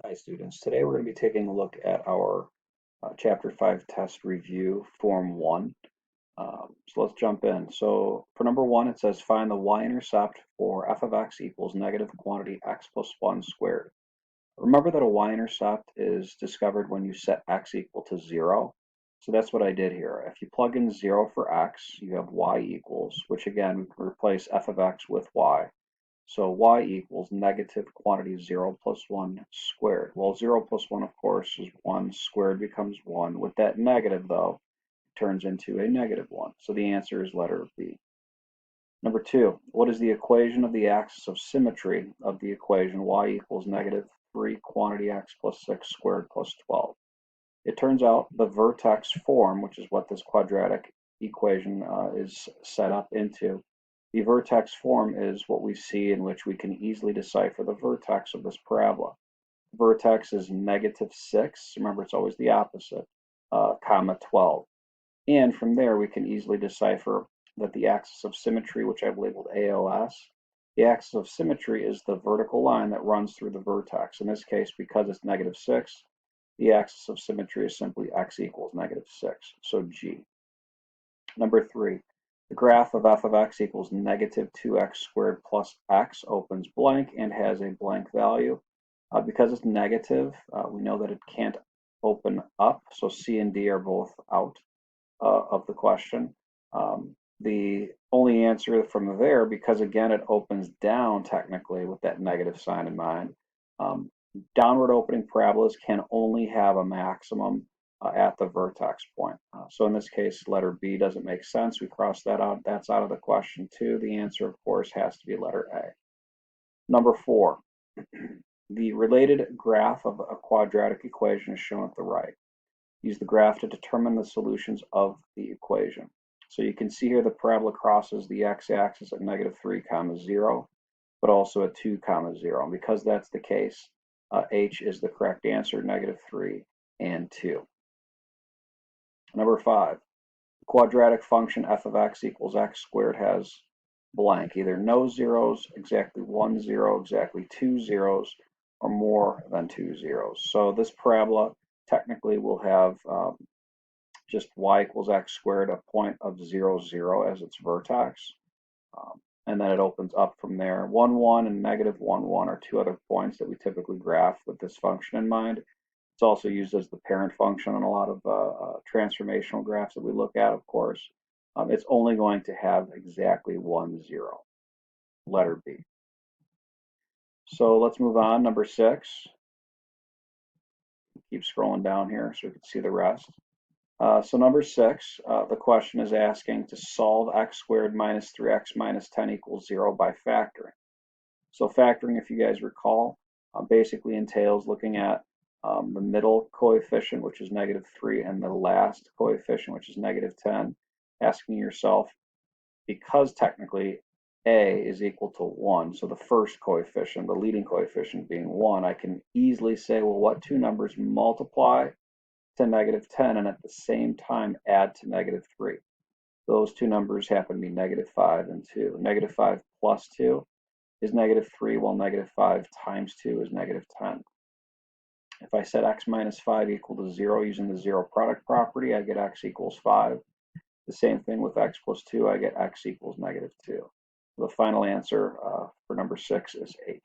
Hi students, today we're going to be taking a look at our Chapter 5 test review, Form 1. So let's jump in. So for number 1, it says find the y-intercept for f of x equals negative quantity x plus 1 squared. Remember that a y-intercept is discovered when you set x equal to 0. So that's what I did here. If you plug in 0 for x, you have y equals, which again, we can replace f of x with y. So y equals negative quantity 0 plus 1 squared. Well, 0 plus 1, of course, is 1. Squared becomes 1. With that negative, though, it turns into a negative 1. So the answer is letter B. Number 2, what is the equation of the axis of symmetry of the equation y equals negative 3 quantity x plus 6 squared plus 12? It turns out the vertex form, which is what this quadratic equation is set up into, the vertex form is what we see in which we can easily decipher the vertex of this parabola. Vertex is negative 6, remember it's always the opposite, comma 12. And from there we can easily decipher that the axis of symmetry, which I've labeled AOS, the axis of symmetry is the vertical line that runs through the vertex. In this case, because it's negative 6, the axis of symmetry is simply x equals negative 6, so G. Number 3, the graph of f of x equals negative 2x squared plus x opens blank and has a blank value. Because it's negative, we know that it can't open up, so C and D are both out of the question. The only answer from there, because again it opens down technically with that negative sign in mind, um, downward opening parabolas can only have a maximum at the vertex point. So in this case, letter B doesn't make sense. We cross that out. That's out of the question too. The answer, of course, has to be letter A. Number 4, the related graph of a quadratic equation is shown at the right. Use the graph to determine the solutions of the equation. So you can see here the parabola crosses the x-axis at negative 3 comma 0, but also at 2 comma 0. And because that's the case, H is the correct answer, negative 3 and 2. Number 5, quadratic function f of x equals x squared has blank, either no zeros, exactly 1 0, exactly 2 zeros, or more than 2 zeros. So this parabola technically will have just y equals x squared, a point of 0, 0 as its vertex. And then it opens up from there. 1, 1 and negative 1, 1 are two other points that we typically graph with this function in mind. It's also used as the parent function on a lot of transformational graphs that we look at, of course. It's only going to have exactly 1, 0, letter B. So let's move on. Number 6. Keep scrolling down here so we can see the rest. So number 6, the question is asking to solve x squared minus 3x minus 10 equals 0 by factoring. So factoring, if you guys recall, basically entails looking at the middle coefficient, which is negative 3, and the last coefficient, which is negative 10, asking yourself, because technically a is equal to 1, so the first coefficient, the leading coefficient being 1, I can easily say, well, what two numbers multiply to negative 10 and at the same time add to negative 3. Those two numbers happen to be negative 5 and 2. Negative 5 plus 2 is negative 3, while negative 5 times 2 is negative 10. If I set x minus 5 equal to 0 using the zero product property, I get x equals 5. The same thing with x plus 2, I get x equals negative 2. The final answer for number 6 is H.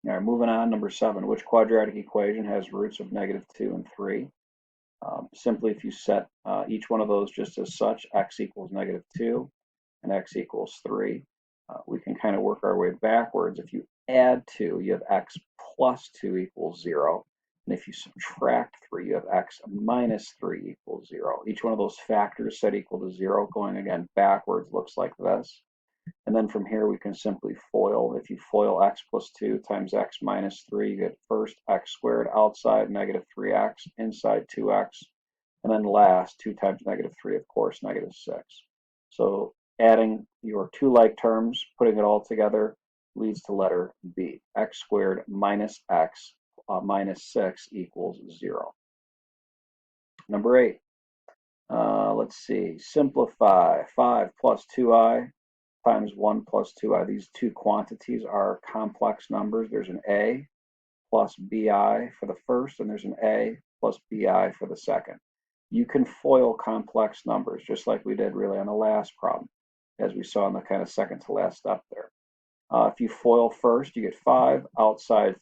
All right, moving on, number 7. Which quadratic equation has roots of negative 2 and 3? Simply, if you set each one of those just as such, x equals negative 2 and x equals 3, we can kind of work our way backwards. If you add 2, you have x plus 2 equals 0. And if you subtract 3, you have x minus 3 equals 0. Each one of those factors set equal to 0, going again backwards, looks like this. And then from here we can simply FOIL. If you FOIL x plus 2 times x minus 3, you get first x squared outside negative 3x, inside 2x, and then last 2 times negative 3, of course, negative 6. So adding your two like terms, putting it all together, leads to letter B. X squared minus x minus 6 equals 0. Number 8. Let's see. Simplify. 5 plus 2i times 1 plus 2i. These two quantities are complex numbers. There's an a plus bi for the first, and there's an a plus bi for the second. You can FOIL complex numbers, just like we did really on the last problem, as we saw in the kind of second to last step there. If you FOIL first, you get 5, outside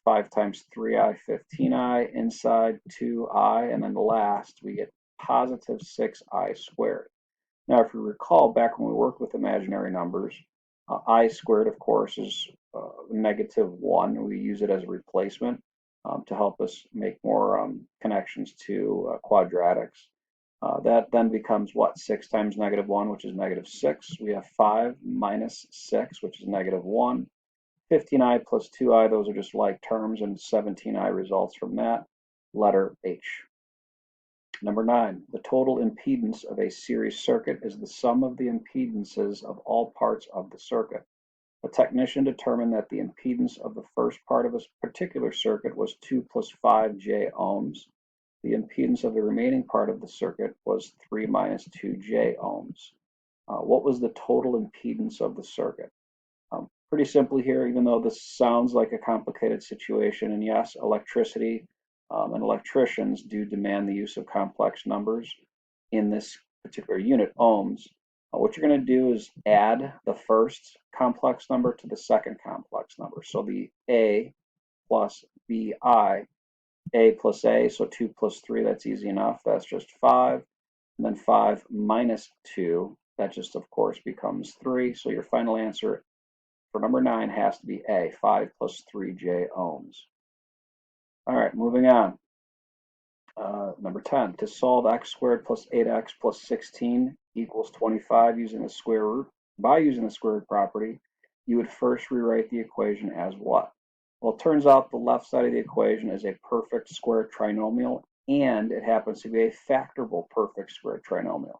5 times 3i, 15i, inside 2i, and then last we get positive 6i squared. Now, if you recall back when we worked with imaginary numbers, I squared, of course, is -1. We use it as a replacement to help us make more connections to quadratics. That then becomes what? 6 times -1, which is -6. We have 5 minus 6, which is -1. 15i plus 2i, those are just like terms, and 17i results from that. Letter H. Number 9, the total impedance of a series circuit is the sum of the impedances of all parts of the circuit. A technician determined that the impedance of the first part of a particular circuit was 2 plus 5j ohms. The impedance of the remaining part of the circuit was 3 minus 2j ohms. What was the total impedance of the circuit? Pretty simply here, even though this sounds like a complicated situation, and yes, electricity and electricians do demand the use of complex numbers in this particular unit, ohms. What you're going to do is add the first complex number to the second complex number. So the A plus BI, A plus A, so 2 plus 3, that's easy enough. That's just 5. And then 5 minus 2, that just, of course, becomes 3. So your final answer for number 9 has to be A, 5 plus 3j ohms. All right, moving on. Number 10, to solve x squared plus 8x plus 16 equals 25 using the square root, by using the square root property, you would first rewrite the equation as what? Well, it turns out the left side of the equation is a perfect square trinomial, and it happens to be a factorable perfect square trinomial.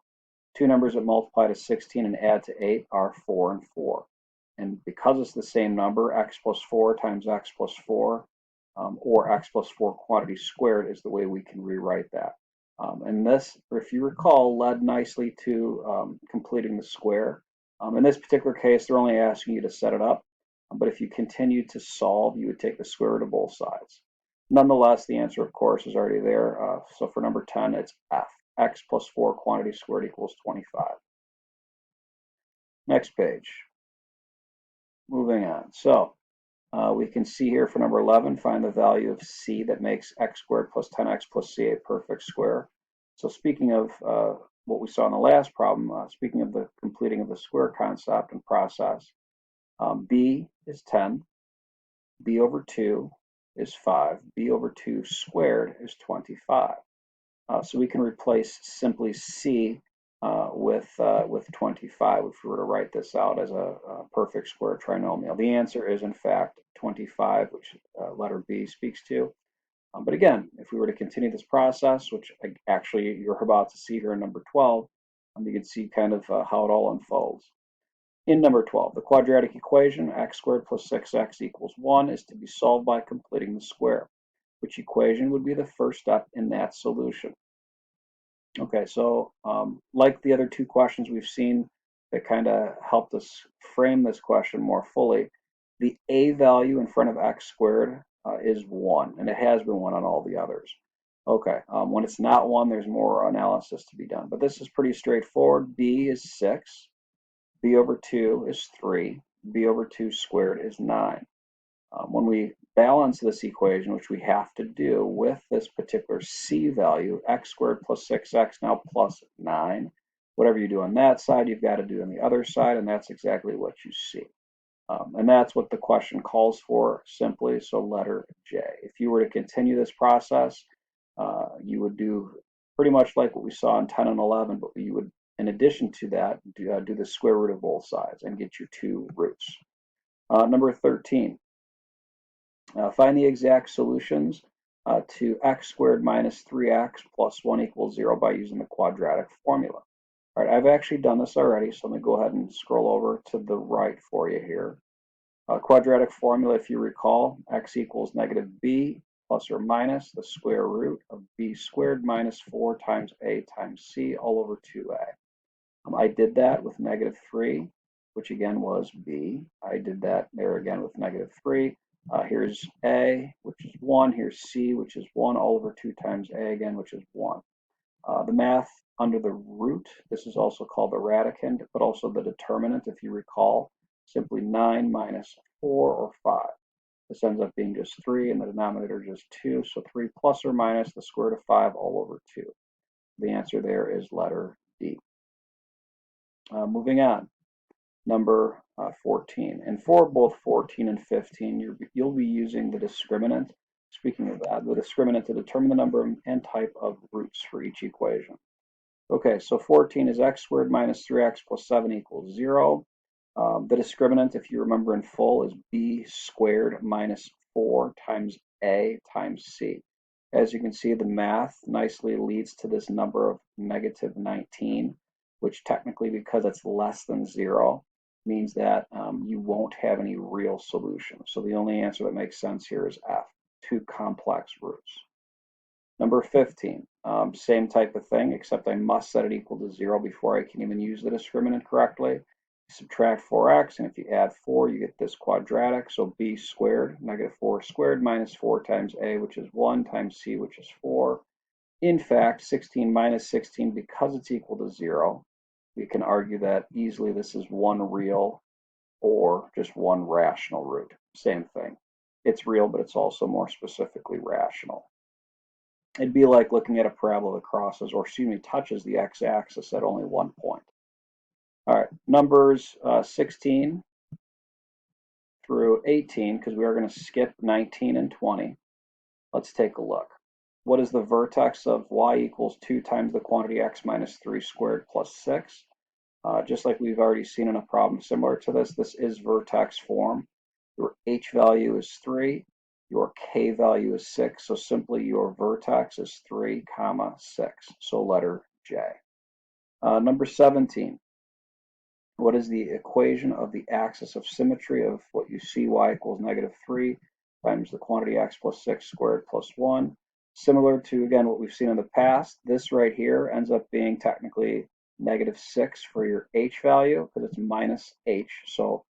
Two numbers that multiply to 16 and add to 8 are 4 and 4. And because it's the same number, x plus 4 times x plus 4, or x plus 4 quantity squared is the way we can rewrite that. And this, if you recall, led nicely to completing the square. In this particular case, they're only asking you to set it up. But if you continue to solve, you would take the square root of both sides. Nonetheless, the answer, of course, is already there. So for number 10, it's F. X plus 4 quantity squared equals 25. Next page. Moving on. So we can see here for number 11, find the value of C that makes x squared plus 10x plus C a perfect square. So speaking of what we saw in the last problem, speaking of the completing of the square concept and process, B is 10, B over 2 is 5, B over 2 squared is 25. So we can replace simply C with 25 if we were to write this out as a perfect square trinomial. The answer is, in fact, 25, which letter B speaks to. But again, if we were to continue this process, which actually you're about to see here in number 12, you can see kind of how it all unfolds. In number 12, the quadratic equation x squared plus 6x equals 1 is to be solved by completing the square. Which equation would be the first step in that solution? Okay, so like the other two questions we've seen that kind of helped us frame this question more fully, the a value in front of x squared is 1, and it has been 1 on all the others. Okay, when it's not 1, there's more analysis to be done, but this is pretty straightforward. B is 6, b over 2 is 3, b over 2 squared is 9. When we balance this equation, which we have to do with this particular C value, x squared plus 6x now plus 9. Whatever you do on that side, you've got to do on the other side, and that's exactly what you see. And that's what the question calls for simply, so letter J. If you were to continue this process, you would do pretty much like what we saw in 10 and 11, but you would, in addition to that, do the square root of both sides and get your two roots. Number 13. Find the exact solutions to x squared minus 3x plus 1 equals 0 by using the quadratic formula. All right, I've actually done this already, so let me go ahead and scroll over to the right for you here. Quadratic formula, if you recall, x equals negative b plus or minus the square root of b squared minus 4 times a times c all over 2a. I did that with negative 3, which again was b. I did that there again with negative 3. Here's a, 1. Here's c, which is 1, all over 2 times a again, which is 1. The math under the root, this is also called the radicand, but also the determinant, if you recall, simply 9 minus 4 or 5. This ends up being just 3, and the denominator just 2, so 3 plus or minus the square root of 5 all over 2. The answer there is letter D. Moving on, number 14. And for both 14 and 15, you'll be using the discriminant. Speaking of that, the discriminant to determine the number and type of roots for each equation. Okay, so 14 is x squared minus 3x plus 7 equals 0. The discriminant, if you remember in full, is b squared minus 4 times a times c. As you can see, the math nicely leads to this number of negative 19, which technically, because it's less than 0, means that you won't have any real solution. So the only answer that makes sense here is F, 2 complex roots. Number 15, same type of thing, except I must set it equal to 0 before I can even use the discriminant correctly. Subtract 4x, and if you add 4, you get this quadratic, so b squared, negative 4 squared minus 4 times a, which is 1, times c, which is 4. In fact, 16 minus 16, because it's equal to 0, we can argue that easily this is one real or just one rational root. Same thing. It's real, but it's also more specifically rational. It'd be like looking at a parabola that crosses, or excuse me, touches the x-axis at only one point. All right, numbers 16 through 18, because we are going to skip 19 and 20. Let's take a look. What is the vertex of y equals 2 times the quantity x minus 3 squared plus 6? Just like we've already seen in a problem similar to this, this is vertex form. Your h value is 3, your k value is 6, so simply your vertex is 3, 6, so letter J. Number 17. What is the equation of the axis of symmetry of what you see y equals negative 3 times the quantity x plus 6 squared plus 1? Similar to, again, what we've seen in the past, this right here ends up being technically negative 6 for your h value because it's minus h, so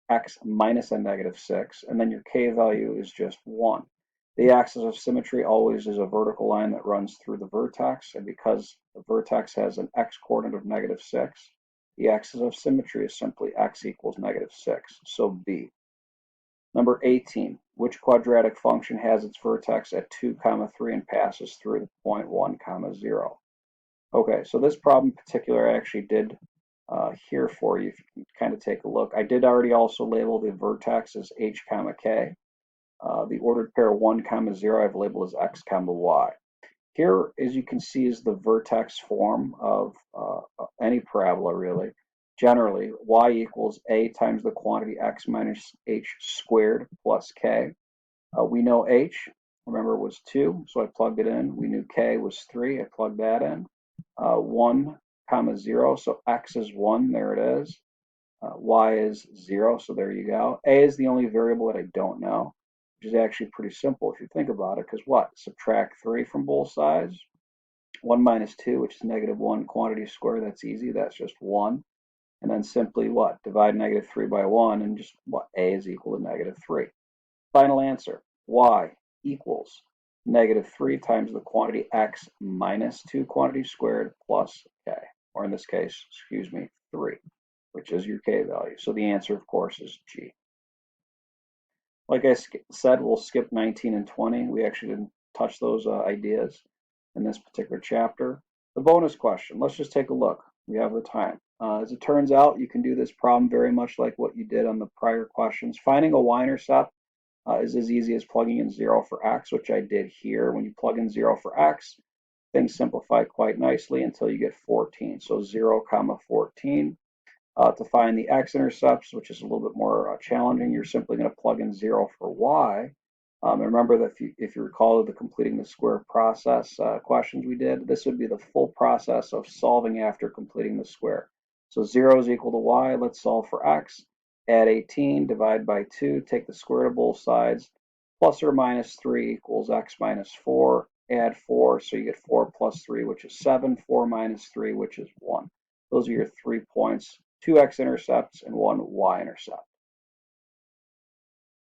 x minus a negative 6, and then your k value is just 1. The axis of symmetry always is a vertical line that runs through the vertex, and because the vertex has an x coordinate of negative 6, the axis of symmetry is simply x equals negative 6, so B. Number 18, which quadratic function has its vertex at 2, 3 and passes through the point 1, 0? Okay, so this problem in particular I actually did here for you, if you can kind of take a look. I did already also label the vertex as h, k. The ordered pair 1, 0 I've labeled as x, y. Here, as you can see, is the vertex form of any parabola, really. Generally, y equals a times the quantity x minus h squared plus k. We know h, remember, was 2, so I plugged it in. We knew k was 3, I plugged that in. 1, 0, so x is 1, there it is. Y is 0, so there you go. A is the only variable that I don't know, which is actually pretty simple if you think about it, because what? Subtract 3 from both sides. 1 minus 2, which is negative 1, quantity squared, that's easy, that's just 1. And then simply what? Divide negative 3 by 1, and just what? A is equal to negative 3. Final answer, y equals negative 3 times the quantity x minus 2 quantity squared plus k, or in this case, excuse me, 3, which is your k value. So the answer, of course, is G. Like I said, we'll skip 19 and 20. We actually didn't touch those ideas in this particular chapter. The bonus question, let's just take a look. We have the time. As it turns out, you can do this problem very much like what you did on the prior questions. Finding a y-intercept is as easy as plugging in 0 for x, which I did here. When you plug in 0 for x, things simplify quite nicely until you get 14. So 0, 14. To find the x-intercepts, which is a little bit more challenging, you're simply going to plug in 0 for y. And remember that if you recall the completing the square process questions we did, this would be the full process of solving after completing the square. So 0 is equal to y. Let's solve for x. Add 18, divide by 2, take the square root of both sides. Plus or minus 3 equals x minus 4. Add 4, so you get 4 plus 3, which is 7. 4 minus 3, which is 1. Those are your 3 points. 2 x-intercepts and 1 y-intercept.